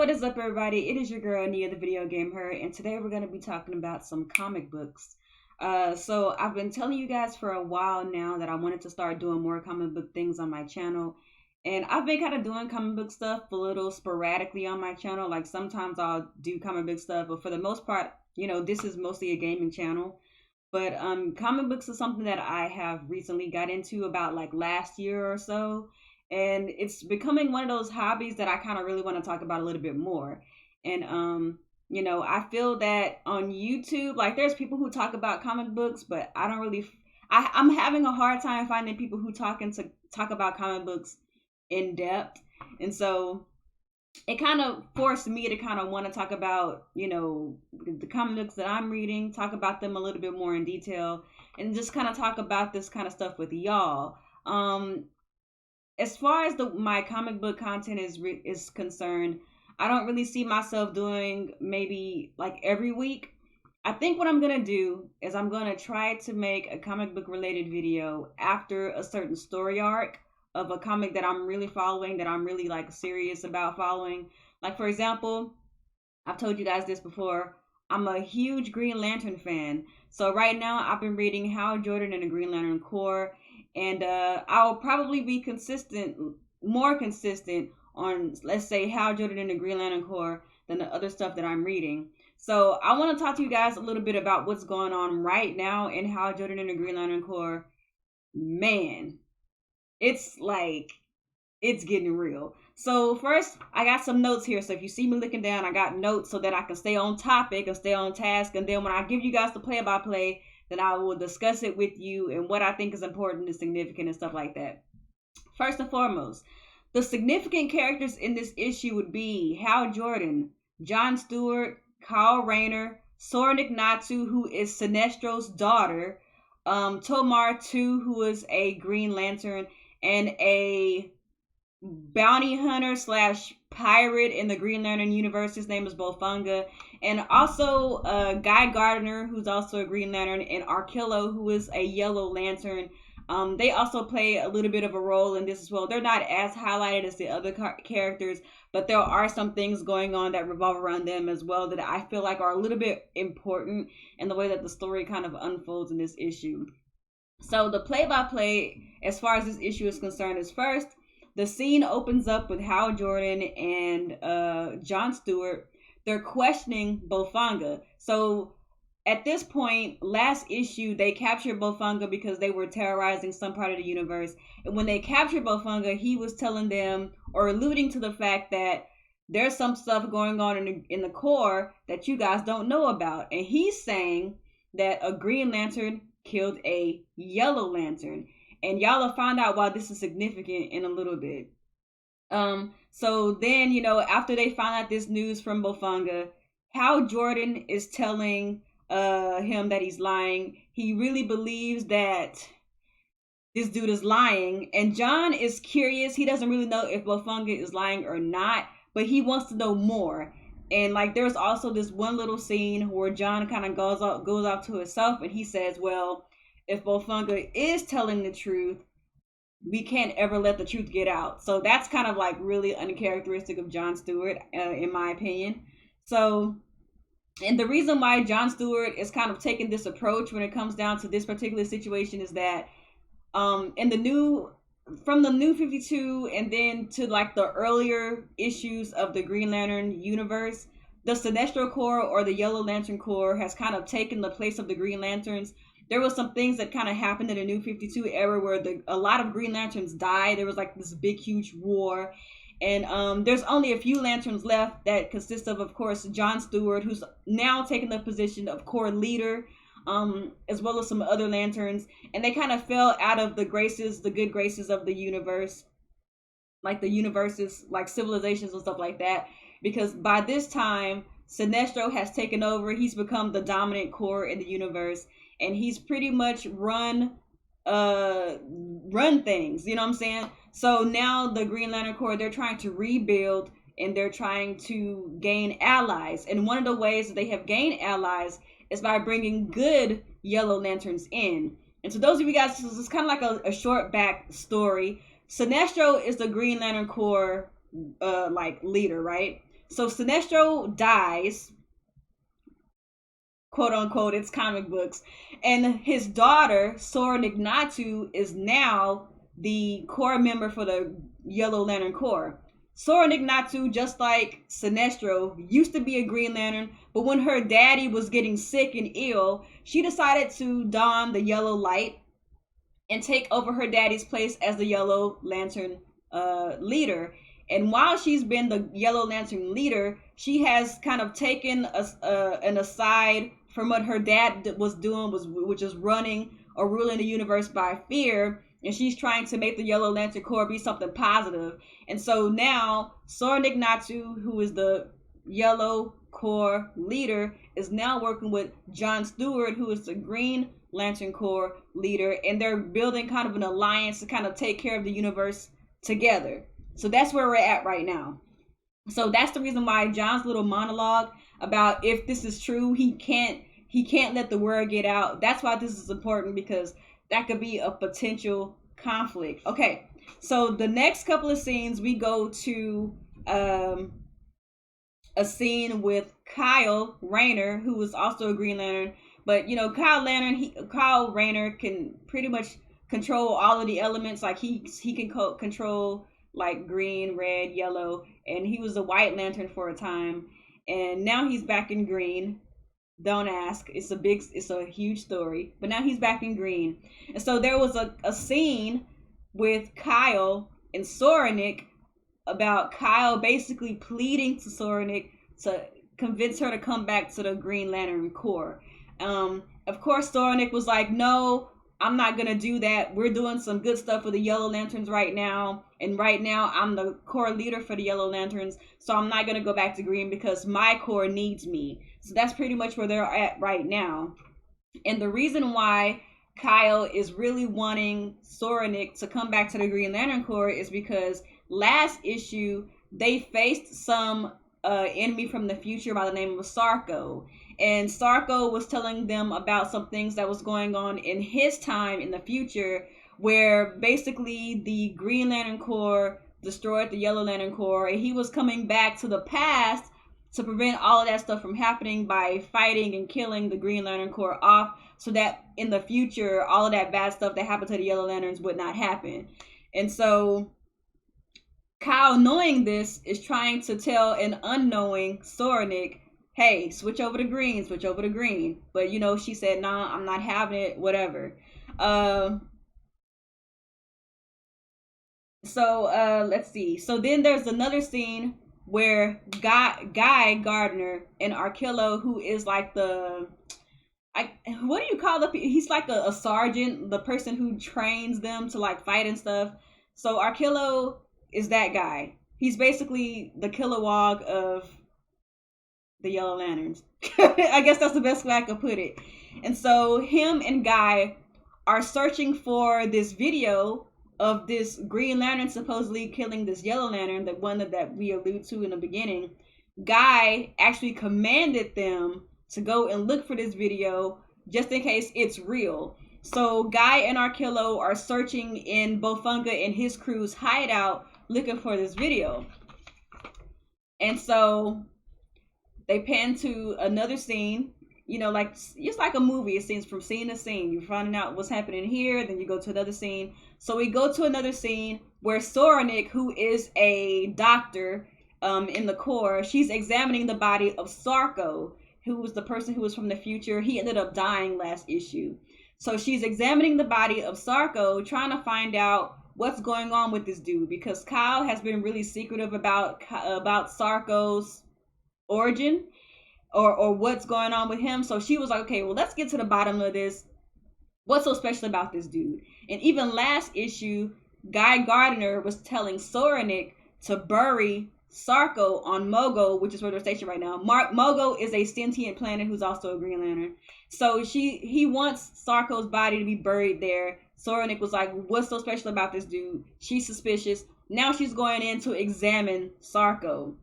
What is up, everybody? It is your girl, Nia, the video game her, and today we're going to be talking about some comic books. So I've been telling you guys for a while now that I wanted to start doing more comic book things on my channel. And I've been kind of doing comic book stuff a little sporadically on my channel. Like sometimes I'll do comic book stuff, but for the most part, this is mostly a gaming channel. But comic books is something that I have recently got into about like last year or so. And it's becoming one of those hobbies that I kind of really want to talk about a little bit more. And I feel that on YouTube, like there's people who talk about comic books, but I don't really I'm having a hard time finding people who talk about comic books in depth. And so it kind of forced me to kind of want to talk about, the comic books that I'm reading, talk about them a little bit more in detail, and just kind of talk about this kind of stuff with y'all. As far as my comic book content is concerned, I don't really see myself doing maybe like every week. I think what I'm going to do is I'm going to try to make a comic book related video after a certain story arc of a comic that I'm really following, that I'm really like serious about following. Like for example, I've told you guys this before, I'm a huge Green Lantern fan. So right now I've been reading Hal Jordan and the Green Lantern Corps. And I'll probably be more consistent on, let's say, Hal Jordan and the Green Lantern Corps than the other stuff that I'm reading. So I want to talk to you guys a little bit about what's going on right now in Hal Jordan and the Green Lantern Corps. Man, it's getting real. So first, I got some notes here. So if you see me looking down, I got notes so that I can stay on topic and stay on task. And then when I give you guys the play-by-play, then I will discuss it with you and what I think is important and significant and stuff like that. First and foremost, the significant characters in this issue would be Hal Jordan, John Stewart, Kyle Rayner, Sora Natsu, who is Sinestro's daughter, Tomar 2, who is a Green Lantern, and a bounty hunter / pirate in the Green Lantern universe. His name is Bofanga. And also Guy Gardner, who's also a Green Lantern, and Arkillo, who is a Yellow Lantern. They also play a little bit of a role in this as well. They're not as highlighted as the other characters, but there are some things going on that revolve around them as well that I feel like are a little bit important in the way that the story kind of unfolds in this issue. So the play-by-play, as far as this issue is concerned, is first, the scene opens up with Hal Jordan and John Stewart. They're questioning Bofanga. So at this point, last issue, they captured Bofanga because they were terrorizing some part of the universe. And when they captured Bofanga, he was telling them or alluding to the fact that there's some stuff going on in the Corps that you guys don't know about. And he's saying that a Green Lantern killed a Yellow Lantern. And y'all will find out why this is significant in a little bit. So then, after they find out this news from Bofanga, Hal Jordan is telling him that he's lying. He really believes that this dude is lying. And John is curious. He doesn't really know if Bofanga is lying or not, but he wants to know more. And like there's also this one little scene where John kind of goes off to himself and he says, well, if Bofanga is telling the truth, we can't ever let the truth get out. So that's kind of like really uncharacteristic of John Stewart, in my opinion. So, and the reason why John Stewart is kind of taking this approach when it comes down to this particular situation is that from the new 52 and then to like the earlier issues of the Green Lantern universe, the Sinestro Corps or the Yellow Lantern Corps has kind of taken the place of the Green Lanterns. There was some things that kind of happened in the New 52 era where a lot of Green Lanterns died. There was like this big, huge war. And there's only a few Lanterns left that consist of course, John Stewart, who's now taking the position of Corps leader, as well as some other Lanterns. And they kind of fell out of the good graces of the universe, like the universes, like civilizations and stuff like that. Because by this time, Sinestro has taken over. He's become the dominant Corps in the universe. And he's pretty much run things, you know what I'm saying? So now the Green Lantern Corps, they're trying to rebuild and they're trying to gain allies. And one of the ways that they have gained allies is by bringing good Yellow Lanterns in. And so those of you guys, this is kind of like a short back story. Sinestro is the Green Lantern Corps leader, right? So Sinestro dies, quote unquote, it's comic books, and his daughter Sora Nignatu is now the core member for the Yellow Lantern Corps. Sora Nignatu, just like Sinestro, used to be a Green Lantern, but when her daddy was getting sick and ill, she decided to don the yellow light and take over her daddy's place as the Yellow Lantern leader. And while she's been the Yellow Lantern leader, she has kind of taken an aside from what her dad was doing, which is running or ruling the universe by fear. And she's trying to make the Yellow Lantern Corps be something positive. And so now Sora Nignatu, who is the Yellow Corps leader, is now working with John Stewart, who is the Green Lantern Corps leader, and they're building kind of an alliance to kind of take care of the universe together. So that's where we're at right now. So that's the reason why John's little monologue about if this is true, he can't let the word get out. That's why this is important, because that could be a potential conflict. Okay, so the next couple of scenes, we go to a scene with Kyle Rayner, who is also a Green Lantern. But, you know, Kyle Rayner can pretty much control all of the elements. Like, he can control, like, green, red, yellow. And he was a White Lantern for a time. And now he's back in green. Don't ask. It's a huge story. But now he's back in green. And so there was a scene with Kyle and Soranik about Kyle basically pleading to Soranik to convince her to come back to the Green Lantern Corps. Of course, Soranik was like, no, I'm not gonna do that. We're doing some good stuff for the Yellow Lanterns right now, and right now I'm the Corps leader for the Yellow Lanterns, so I'm not gonna go back to green because my Corps needs me. So that's pretty much where they're at right now. And the reason why Kyle is really wanting Soranik to come back to the Green Lantern Corps is because last issue they faced some enemy from the future by the name of Sarko. And Sarko was telling them about some things that was going on in his time in the future, where basically the Green Lantern Corps destroyed the Yellow Lantern Corps, and he was coming back to the past to prevent all of that stuff from happening by fighting and killing the Green Lantern Corps off, so that in the future all of that bad stuff that happened to the Yellow Lanterns would not happen. And so Kyle, knowing this, is trying to tell an unknowing Soranik, hey, switch over to green. But, you know, she said, nah, I'm not having it, whatever. Let's see. So then there's another scene where Guy Gardner and Arkillo, who is like what do you call he's like a sergeant, the person who trains them to like fight and stuff. So Arkillo is that guy. He's basically the Kilowog of the Yellow Lanterns. I guess that's the best way I could put it. And so him and Guy are searching for this video of this Green Lantern supposedly killing this Yellow Lantern, the one that we allude to in the beginning. Guy actually commanded them to go and look for this video just in case it's real. So Guy and Arkillo are searching in Bofunga and his crew's hideout looking for this video. And so they pan to another scene, you know, like it's like a movie. It seems from scene to scene. You're finding out what's happening here, then you go to another scene. So we go to another scene where Soranik, who is a doctor in the Corps, she's examining the body of Sarko, who was the person who was from the future. He ended up dying last issue. So she's examining the body of Sarko, trying to find out what's going on with this dude, because Kyle has been really secretive about Sarko's origin or what's going on with him. So she was like, okay, well, let's get to the bottom of this. What's so special about this dude? And even last issue, Guy Gardner was telling Soranik to bury Sarko on Mogo, which is where they're stationed right now. Mogo is a sentient planet who's also a Green Lantern. So he wants Sarko's body to be buried there. Soranik was like, what's so special about this dude? She's suspicious. Now she's going in to examine Sarko.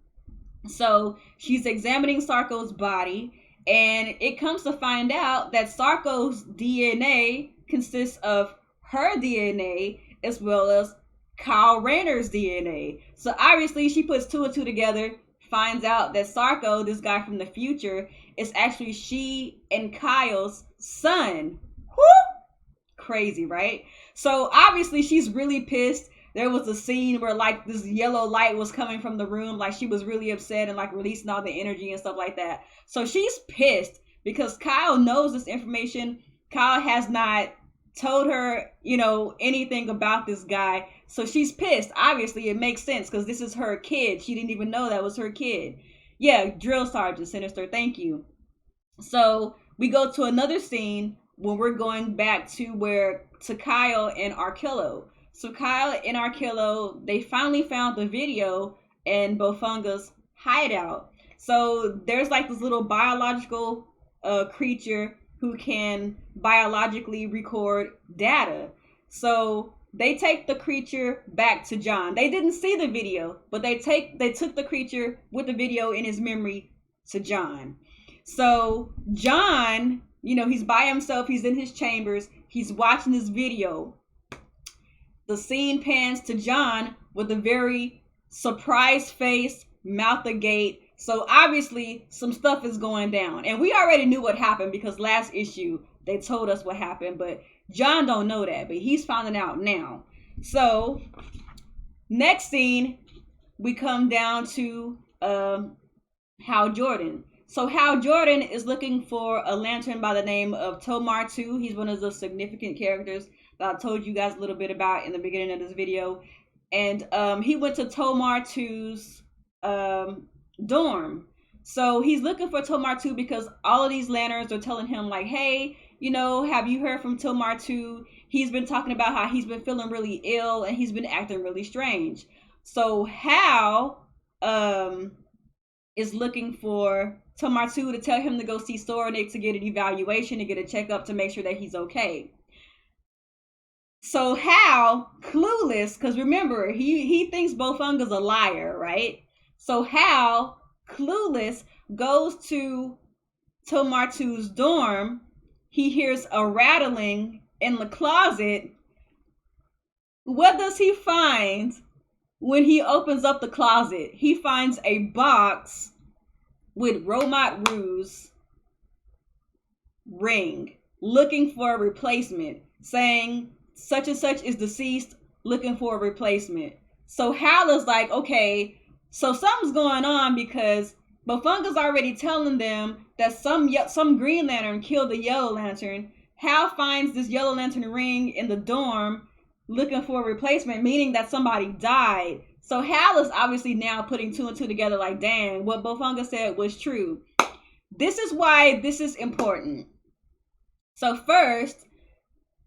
So she's examining Sarko's body, and it comes to find out that Sarko's DNA consists of her DNA as well as Kyle Rayner's DNA. So obviously she puts two and two together, finds out that Sarko, this guy from the future, is actually she and Kyle's son. Whoo! Crazy, right? So obviously she's really pissed. There was a scene where like this yellow light was coming from the room, like she was really upset and like releasing all the energy and stuff like that. So she's pissed because Kyle knows this information. Kyle has not told her, you know, anything about this guy. So she's pissed. Obviously, it makes sense because this is her kid. She didn't even know that was her kid. Yeah, Drill Sergeant Sinister, thank you. So we go to another scene when we're going back to Kyle and Arkillo. So Kyle and Arkillo, they finally found the video in Bofunga's hideout. So there's like this little biological creature who can biologically record data. So they take the creature back to John. They didn't see the video, but they took the creature with the video in his memory to John. So John, you know, he's by himself. He's in his chambers. He's watching this video. The scene pans to John with a very surprised face, mouth agape. So obviously some stuff is going down. And we already knew what happened because last issue they told us what happened. But John don't know that. But he's finding out now. So next scene, we come down to Hal Jordan. So Hal Jordan is looking for a lantern by the name of Tomar 2. He's one of the significant characters that I told you guys a little bit about in the beginning of this video. And he went to Tomar 2's dorm. So he's looking for Tomar 2 because all of these lanterns are telling him like, hey, you know, have you heard from Tomar 2? He's been talking about how he's been feeling really ill and he's been acting really strange. So Hal is looking for Tomar 2 to tell him to go see Soranik to get an evaluation, to get a checkup to make sure that he's okay. So Hal, clueless, because remember, he thinks Bofunga's a liar, right? So Hal, clueless, goes to Tomar 2's dorm. He hears a rattling in the closet. What does he find when he opens up the closet? He finds a box with Romat Rue's ring, looking for a replacement, saying such and such is deceased, looking for a replacement. So Hal is like, okay, so something's going on because Bofunga's already telling them that some Green Lantern killed the Yellow Lantern. Hal finds this Yellow Lantern ring in the dorm, looking for a replacement, meaning that somebody died. So Hal is obviously now putting two and two together like, dang, what Bofunga said was true. This is why this is important. So first,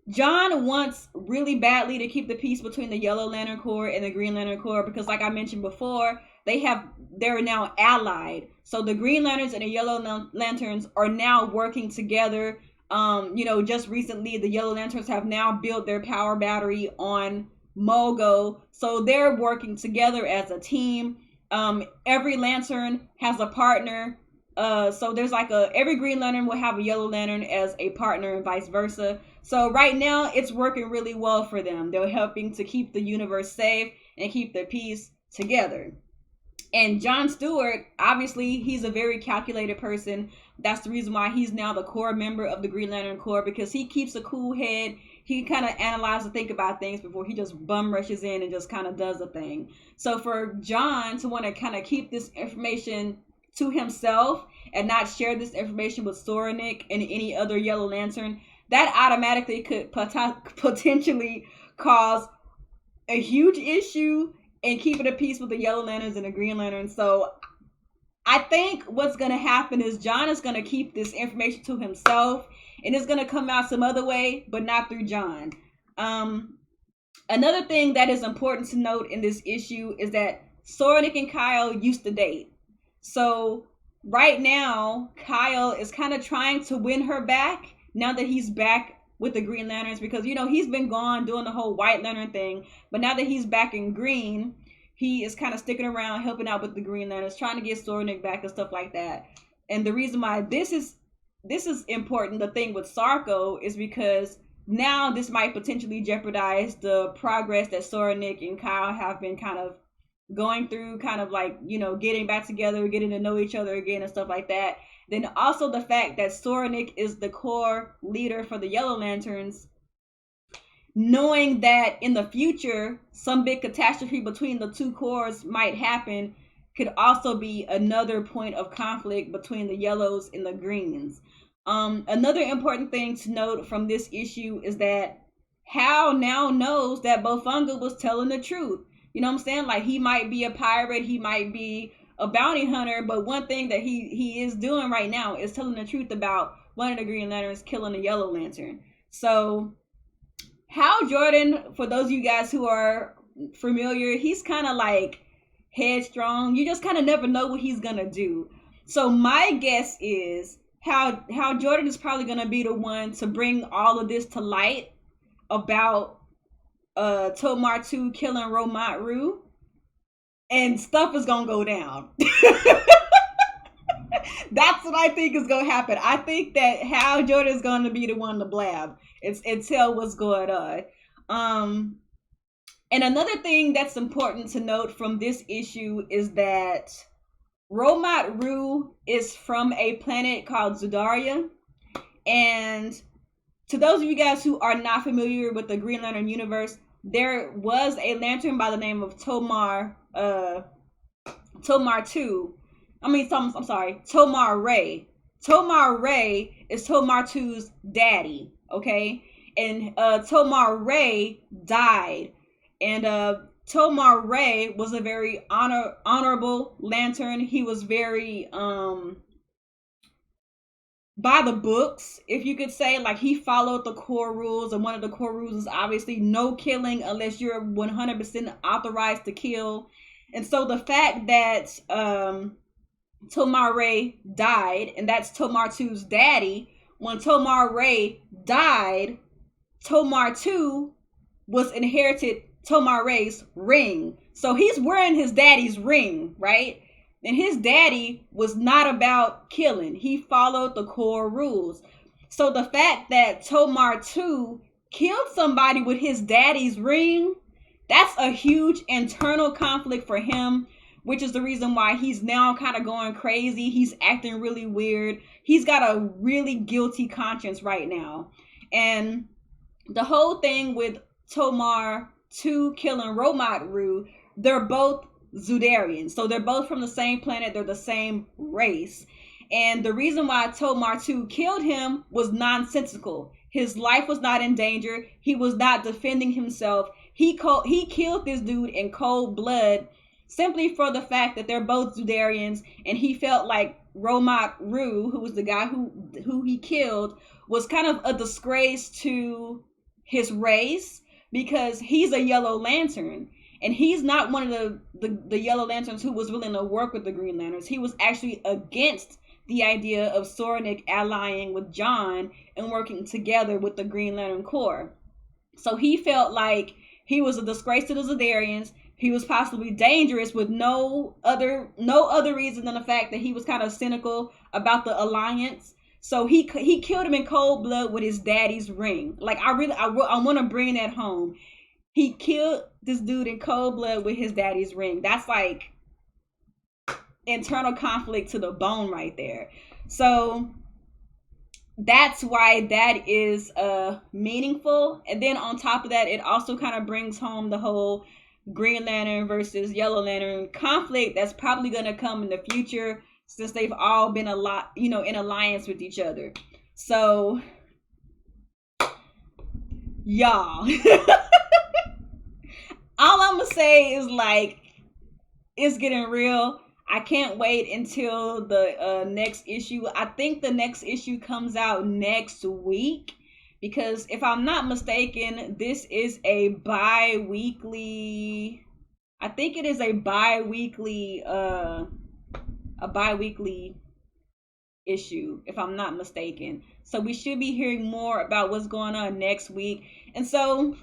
John wants really badly to keep the peace between the Yellow Lantern Corps and the Green Lantern Corps because, like I mentioned before, they're now allied. So the Green Lanterns and the Yellow Lanterns are now working together. You know, just recently the Yellow Lanterns have now built their power battery on Mogo, so they're working together as a team. Every lantern has a partner. So there's like every Green Lantern will have a Yellow Lantern as a partner and vice versa. So right now it's working really well for them. They're helping to keep the universe safe and keep their peace together. And John Stewart, obviously, he's a very calculated person. That's the reason why he's now the core member of the Green Lantern Corps, because he keeps a cool head. He kind of analyzes and think about things before he just bum rushes in and just kind of does a thing. So for John to want to kind of keep this information to himself and not share this information with Soranik and any other Yellow Lantern, that automatically could potentially cause a huge issue in keeping the peace with the Yellow Lanterns and the Green Lanterns. So I think what's going to happen is John is going to keep this information to himself, and it's going to come out some other way, but not through John. Another thing that is important to note in this issue is that Soranik and Kyle used to date. So right now, Kyle is kind of trying to win her back now that he's back with the Green Lanterns, because, you know, he's been gone doing the whole White Lantern thing, but now that he's back in green, he is kind of sticking around, helping out with the Green Lanterns, trying to get Soranik back and stuff like that. And the reason why this is important, the thing with Sarko, is because now this might potentially jeopardize the progress that Soranik and Kyle have been kind of going through kind of like, you know, getting back together, getting to know each other again and stuff like that. Then also the fact that Soranik is the core leader for the Yellow Lanterns, knowing that in the future some big catastrophe between the two corps might happen, could also be another point of conflict between the yellows and the greens. Another important thing to note from this issue is that Hal now knows that Bofunga was telling the truth. You know what I'm saying? Like, he might be a pirate, he might be a bounty hunter, but one thing that he is doing right now is telling the truth about one of the Green Lanterns killing a Yellow Lantern. So Hal Jordan, for those of you guys who are familiar, he's kind of like headstrong. You just kind of never know what he's gonna do. So my guess is Hal Jordan is probably gonna be the one to bring all of this to light about Tomar 2 killing Romont Rue, and stuff is gonna go down. That's what I think is gonna happen. I think that Hal Jordan is gonna be the one to blab and tell what's going on. And another thing that's important to note from this issue is that Romont Rue is from a planet called Zudaria. And to those of you guys who are not familiar with the Green Lantern universe, there was a lantern by the name of Tomar 2. Tomar Ray. Tomar Ray is Tomar 2's daddy, okay? And Tomar Ray died. And Tomar Ray was a very honorable lantern. He was very by the books, if you could say. Like, he followed the core rules, and one of the core rules is obviously no killing unless you're 100% authorized to kill. And so the fact that Tomar Ray died, and that's Tomar 2's daddy, when Tomar Ray died, Tomar 2 was inherited Tomar Ray's ring. So he's wearing his daddy's ring, right? And his daddy was not about killing. He followed the core rules. So the fact that Tomar 2 killed somebody with his daddy's ring, that's a huge internal conflict for him, which is the reason why he's now kind of going crazy. He's acting really weird. He's got a really guilty conscience right now. And the whole thing with Tomar 2 killing Romont Rue, they're both Zudarians. So they're both from the same planet. They're the same race. And the reason why Tomar 2 killed him was nonsensical. His life was not in danger. He was not defending himself. He killed this dude in cold blood simply for the fact that they're both Zudarians, and he felt like Romont Rue, who was the guy who he killed, was kind of a disgrace to his race, because he's a Yellow Lantern, and he's not one of the Yellow Lanterns who was willing to work with the Green Lanterns. He was actually against the idea of Soranik allying with John and working together with the Green Lantern Corps. So he felt like he was a disgrace to the Zudarians. He was possibly dangerous with no other reason than the fact that he was kind of cynical about the alliance. So he killed him in cold blood with his daddy's ring. Like, I want to bring that home. He killed this dude in cold blood with his daddy's ring. That's like internal conflict to the bone right there. So that's why that is meaningful. And then on top of that, it also kind of brings home the whole Green Lantern versus Yellow Lantern conflict that's probably going to come in the future, since they've all been in alliance with each other. So y'all, all I'm gonna say is, like, it's getting real. I can't wait until the next issue. I think the next issue comes out next week, because if I'm not mistaken, this is a bi-weekly. I think it is a bi-weekly issue, if I'm not mistaken. So we should be hearing more about what's going on next week. And so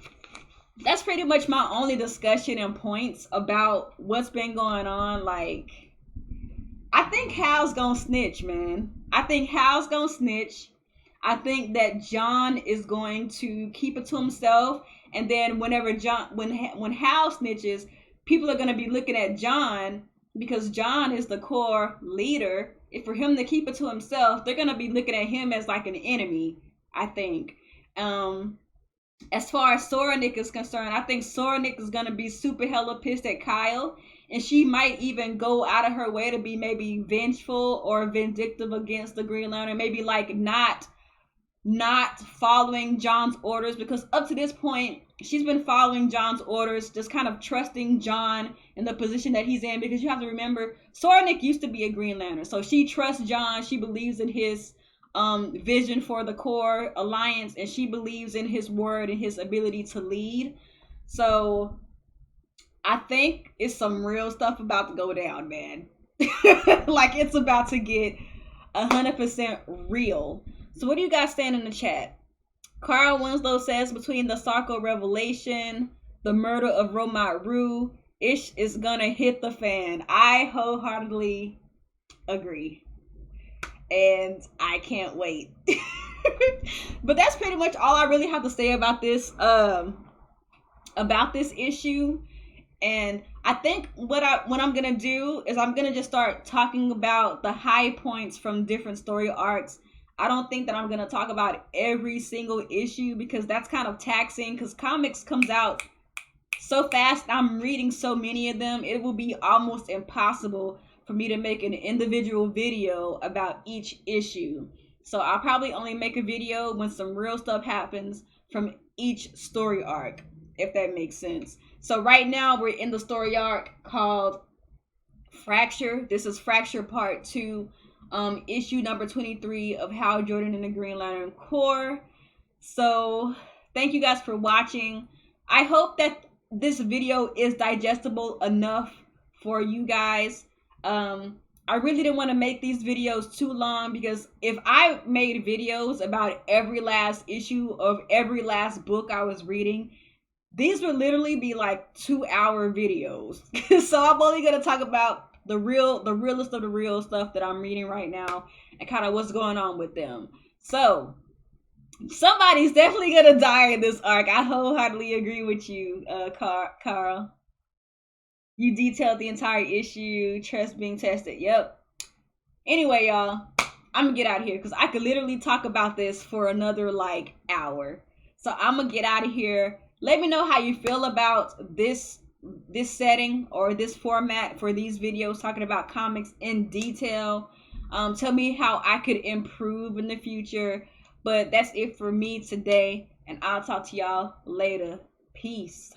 that's pretty much my only discussion and points about what's been going on. Like, I think Hal's gonna snitch, man. I think Hal's gonna snitch. I think that John is going to keep it to himself, and then when Hal snitches, people are going to be looking at John, because John is the core leader. If for him to keep it to himself, they're going to be looking at him as like an enemy, I think. As far as Soronic is concerned, I think Soronic is going to be super hella pissed at Kyle, and she might even go out of her way to be maybe vengeful or vindictive against the Green Lantern, maybe like not following John's orders, because up to this point she's been following John's orders, just kind of trusting John in the position that he's in, because you have to remember Soronic used to be a Green Lantern, so she trusts John, she believes in his vision for the core alliance, and she believes in his word and his ability to lead. So I think it's some real stuff about to go down, man. Like, it's about to get 100% real. So what do you guys stand in the chat? Carl Winslow says, between the Sarko revelation, the murder of Romot Rue, Ish is gonna hit the fan. I wholeheartedly agree. And I can't wait. But that's pretty much all I really have to say about this issue. And I think what I'm gonna do is I'm gonna just start talking about the high points from different story arcs. I don't think that I'm gonna talk about every single issue, because that's kind of taxing, because comics comes out so fast. I'm reading so many of them, it will be almost impossible for me to make an individual video about each issue. So I'll probably only make a video when some real stuff happens from each story arc, if that makes sense. So right now we're in the story arc called Fracture. This is Fracture Part 2, issue number 23 of Hal Jordan and the Green Lantern Corps. So thank you guys for watching. I hope that this video is digestible enough for you guys. I really didn't want to make these videos too long, because if I made videos about every last issue of every last book I was reading, these would literally be like 2-hour videos. So I'm only going to talk about the realest of the real stuff that I'm reading right now, and kind of what's going on with them. So somebody's definitely going to die in this arc. I wholeheartedly agree with you, Carl. You detailed the entire issue, trust being tested. Yep. Anyway, y'all, I'm gonna get out of here, because I could literally talk about this for another like hour. So I'm gonna get out of here. Let me know how you feel about this setting or this format for these videos, talking about comics in detail. Tell me how I could improve in the future. But that's it for me today, and I'll talk to y'all later. Peace.